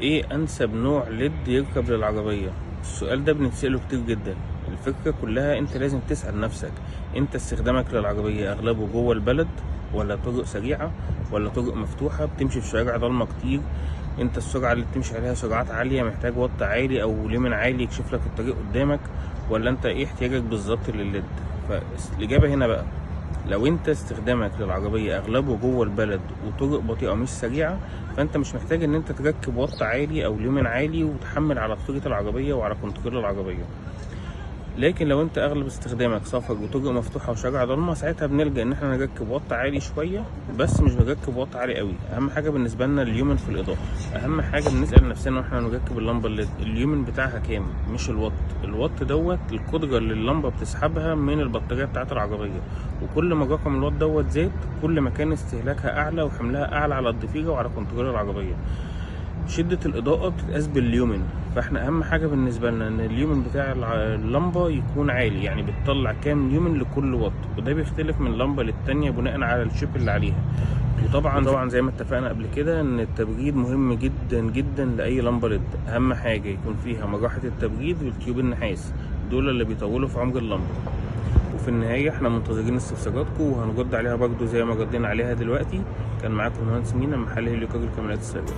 ايه انسب نوع ليد يركب للعربية؟ السؤال ده بنتسأله كتير جدا. الفكرة كلها انت لازم تسأل نفسك، انت استخدامك للعربية اغلبه جوه البلد ولا طرق سريعة ولا طرق مفتوحة بتمشي في شوارع ضلمة كتير؟ انت السرعة اللي بتمشي عليها سرعات عالية محتاج وط عالي او ليمن عالي يكشف لك الطريق قدامك، ولا انت ايه احتياجك بالظبط للليد؟ فالاجابة هنا بقى، لو انت استخدامك للعربية اغلبه جوه البلد وطرق بطيئة مش سريعة، فانت مش محتاج ان انت تركب وط عالي او ليمن عالي وتحمل على فطورة العربية وعلى كنترول العربية. لكن لو انت اغلب استخدامك سفر وطرق مفتوحه وشارع ضلمه، ساعتها بنلجا ان احنا نركب وط عالي شويه، بس مش بنركب وط عالي قوي. اهم حاجه بالنسبه لنا اليومن في الاضاءه. اهم حاجه بنسال نفسنا واحنا نركب اللمبه الليد، اليومن بتاعها كام، مش الوات. الوات دوت القدره اللي اللمبه بتسحبها من البطاريه بتاعه العربيه، وكل ما رقم الوات دوت زاد كل ما كان استهلاكها اعلى وحملها اعلى على الضفيره وعلى كنترول العربيه. شدة الإضاءة بتتقاس بالليومن، فاحنا أهم حاجة بالنسبة لنا إن اليومن بتاع اللمبة يكون عالي، يعني بتطلع كام ليومن لكل واط، وده بيختلف من لمبة للتانية بناء على الشيب اللي عليها. وطبعا زي ما اتفقنا قبل كده إن التبريد مهم جدا جدا لأي لمبة ليد. أهم حاجة يكون فيها مروحة التبريد والتيوب النحاس، دول اللي بيطولوا في عمر اللمبة. وفي النهاية احنا منتظرين استفساراتكم وهنرد عليها برضو زي ما ردينا عليها دلوقتي. كان معاكم المهندس مينا من محل هيليو كابل كاميرات السابقة.